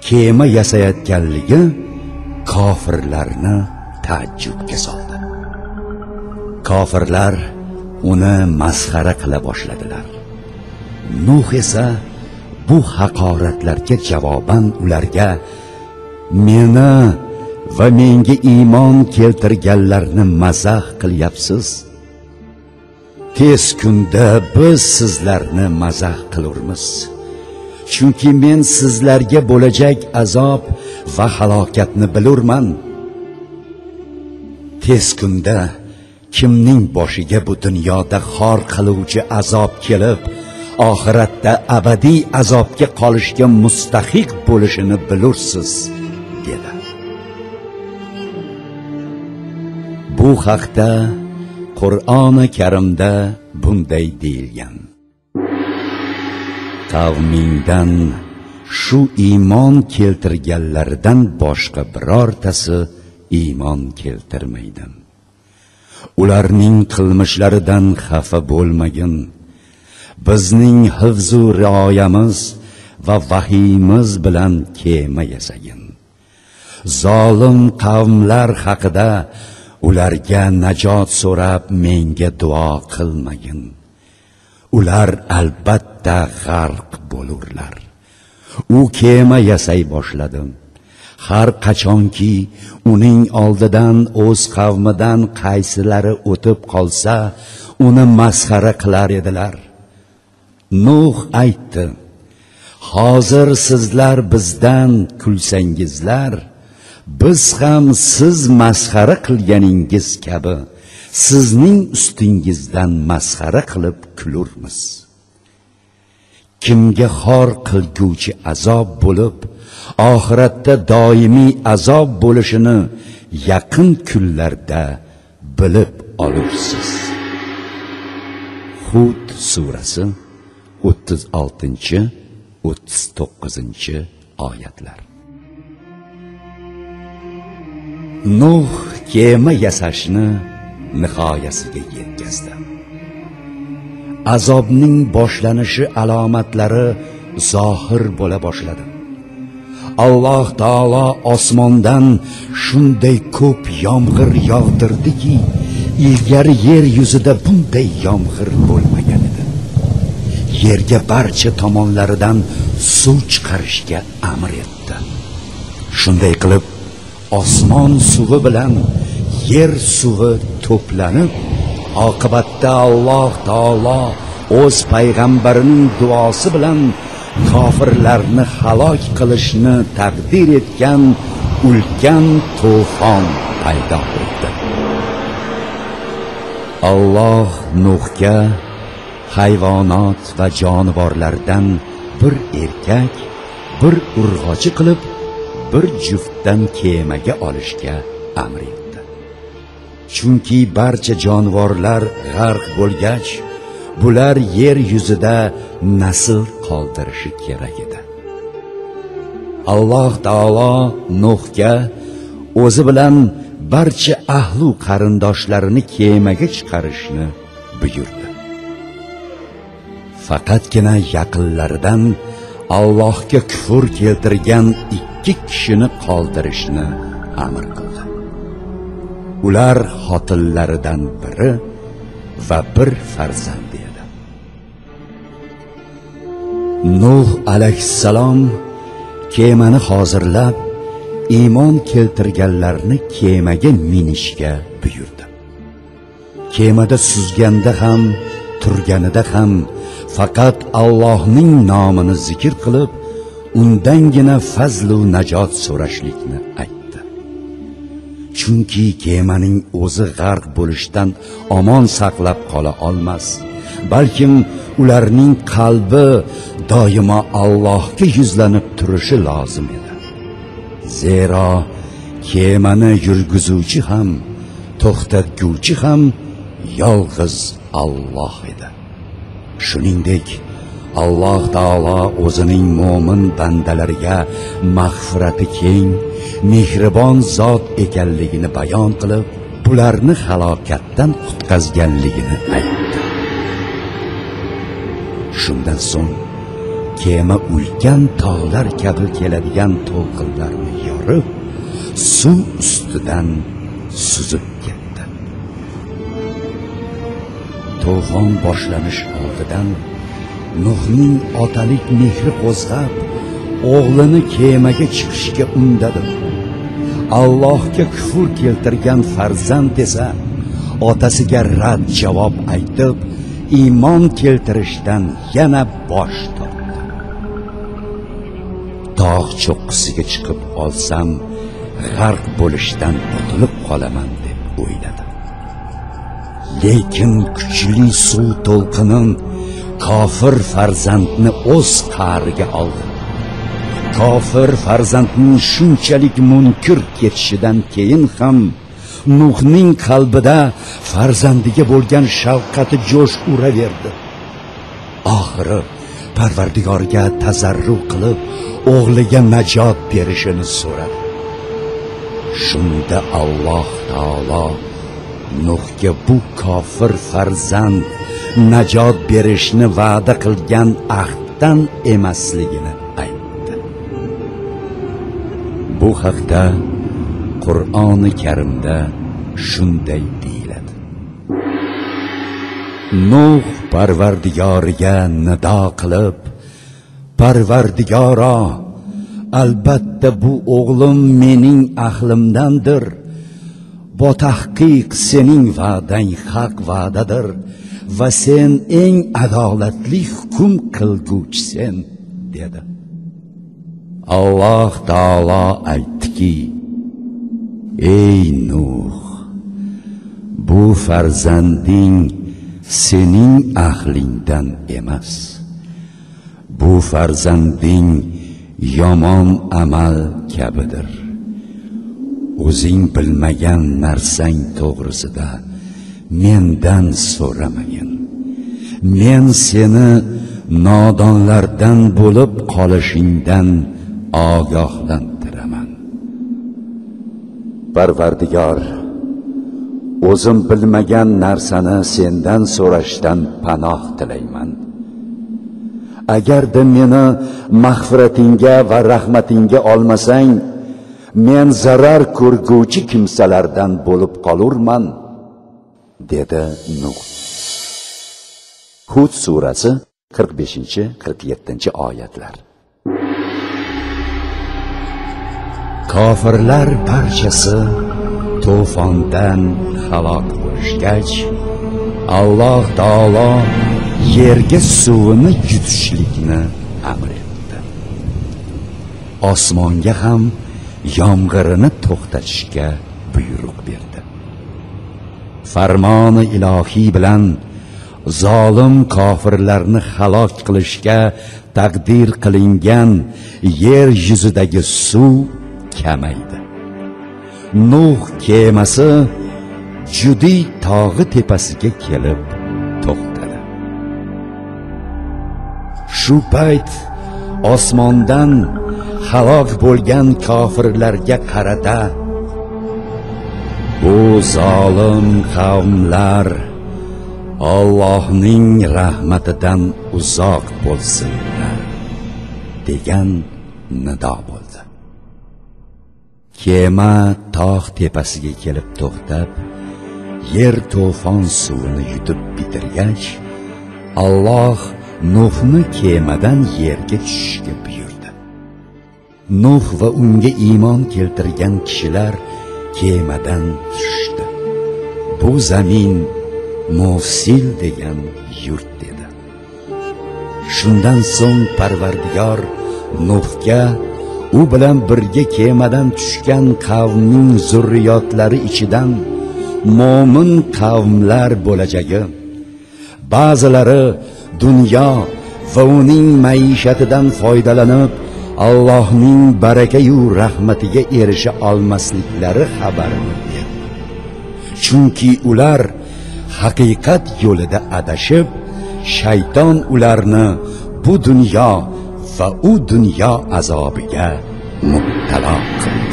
kema yasayotganligi kofirlarni taajjubga soldi. Kofirlar uni masxara qila boshladilar. Nuh esa bu haqoratlarga javoban ularga meni va menga iymon keltirganlarni mazax qilyapsiz. Tez kunda biz sizlarni mazax qilurmiz. Chunki men sizlarga bo'lajak azob va halokatni bilurman. Tez kunda kimning boshiga bu dunyoda xor qiluvchi azob kelib, oxiratda abadiy azobga qolishga mustahiq bo'lishini bilursiz, dedi. Bu haqda Qur'oni Karimda bunday deyilgan: Qavmingdan shu iymon keltirganlardan boshqa birortasi iymon keltirmaydi. Ularning qilmishlaridan xafa bo'lmagin. Bizning hifz-u rioyamiz va vahiyimiz bilan kema yasagin. Zolim qavmlar haqida ularga najot so'rab menga duo qilmagin. Ular albatta g'arq bo'lurlar. U kema yasay boshladi. Har qachonki uning oldidan o'z qavmidan qaysilari o'tib qolsa, uni masxara qilar edilar. Nuh aytdi: hozir sizlar bizdan kulsangizlar, biz ham siz masxara qilganingiz kabi sizning ustingizdan masxara qilib kulurmiz. Kimga xor qilguvchi azob bo'lib, oxiratda doimiy azob bo'lishini yaqin kunlarda bilib olursiz. Hud surasi 36-39 oyatlar. Nuh kema yasashni nihoyasiga yetkazdi. Azobning boshlanishi alomatlari zohir bo'la boshladi. Alloh taolo osmondan shunday ko'p yomg'ir yog'dirdiki, ilgari yer yuzida bunday yomg'ir bo'lmagan edi. Yerga barcha tomonlaridan suv chiqarishga amr etdi. Shunday qilib, osmon suvi bilan yer suvi to'planib, oqibatda Alloh taolo o'z payg'ambarining duosi bilan kofirlarni halok qilishni taqdir etgan ulkan to'fon paydo etdi. Alloh Nuhga hayvonot va jonivorlardan bir erkak, bir urg'ochi qilib, bir juftdan kemaga olishga amr etdi. Chunki barcha jonivorlar g'arq bo'lgach, bular yer yuzida nasl qoldirishi kerak edi. Alloh taolo Nuhga o'zi bilan barcha ahlu qarindoshlarini kemaga chiqarishni buyurdi. Faqatgina yaqinlaridan Allohga kufr keltirgan 2 kishini qoldirishni amr qildi. Ular xotinlaridan biri va bir farzandi edi. Nuh alayhissalom kemani hozirlab, iymon keltirganlarni kemaga minishga buyurdi. Kemada suzganda ham, turganida ham faqat Allohning nomini zikr qilib, undangina fazlu najot so'rashlikni aytdi. Chunki kemaning o'zi g'arq bo'lishdan omon saqlab qola olmas, balkim ularning qalbi doimo Allohga yuzlanib turishi lozim edi. Zero kemani yurgizuvchi ham, to'xtatguvchi ham yolg'iz Alloh edi. Shuningdek, Alloh taolo o'zining mo'min bandalariga mag'firati keng, mehribon zot ekanligini bayon qilib, bularni halokatdan qutqazganligini aytdi. Shundan so'ng kema ulkan tog'lar kabi keladigan to'lqinlarni yorib, suv ustidan suzib ketdi. To'fon boshlanish oldidan Nuhning otalik mehri qo'zg'ab, o'g'lini kemaga chiqishga undadi. Allohga kufr keltirgan farzand esa otasiga rad javob aytib, iymon keltirishdan yana bosh tortdi. Tog' cho'qqisiga chiqib olsam, g'arq bo'lishdan qutulib qolaman deb o'yladi. Lekin kuchli suv to'lqini kofir farzandni o'z qa'riga oldi. Kofir farzandning shunchalik munkir ketishidan keyin ham Nuhning qalbida farzandiga bo'lgan shafqati jo'sh uraverdi. Oxiri Parvardigorga tazarru qilib, o'g'liga najot berishini so'radi. Shunda Alloh taolo Nuhga bu kofir farzand najot berishni va'da qilgan ahddan emasligini aytdi. Bu haqda Qur'oni Karimda shunday deyiladi: Nuh Parvardigoriga nido qilib, Parvardigoro, albatta bu o'g'lim mening ahlimdandir. Bu tahqiq sening va'dang haq va'dadir va sen eng adolatli hukm qilguvchisan dedi. Alloh taolo aytdiki: Ey Nuh, bu farzanding sening ahlingdan emas. Bu farzanding yomon amal kabidir. O'zing bilmagan narsang to'g'risida mendan so'ramagin. Men seni nodonlardan bo'lib qolishingdan ogohlantiraman. Parvardigor, o'zim bilmagan narsani sendan so'rashdan panoh tilayman. Agarda meni mag'firatingga va rahmatingga olmasang, men zarar ko'rguvchi kimsalardan bo'lib qolurman, dedi Nuh. Hud surasi 45-47 oyatlar. Kofirlar barchasi to'fondan halok bo'lishgach, Alloh taolo yerga suvini yutishlikni amr etdi. Osmonga ham yomg'irini to'xtatishga buyruq berdi. Farmoni ilohiy bilan zolim kofirlarni halok qilishga taqdir qilingan yer yuzidagi suv kamaydi. Nuh kemasi Judi tog'i tepasiga kelib to'xtadi. Shu payt osmondan halok bo'lgan kofirlarga qarata: Bu zolim qavmlar Allohning rahmatidan uzoq bo'lsinlar degan nido bo'ldi. Kema tog' tepasiga kelib to'xtab, yer to'fon suvini yutib bitirgach, Alloh Nuhni kemadan yerga tushishga buyurdi. Nuh va unga iymon keltirgan kishilar kemadan tushdi. Bu zamin Mufsil degan yurt dedi. Shundan so'ng Parvardigor Nuhga u bilan birga kemadan tushgan qavmning zurriyotlari ichidan mo'min qavmlar bo'lajagi, ba'zilari dunyo va uning maishatidan foydalanib Allohning baraka-yu rahmatiga erisha olmasliklari xabarini berdi. Chunki ular haqiqat yo'lida adashib, shayton ularni bu dunyo va u dunyo azobiga mubtalo qildi.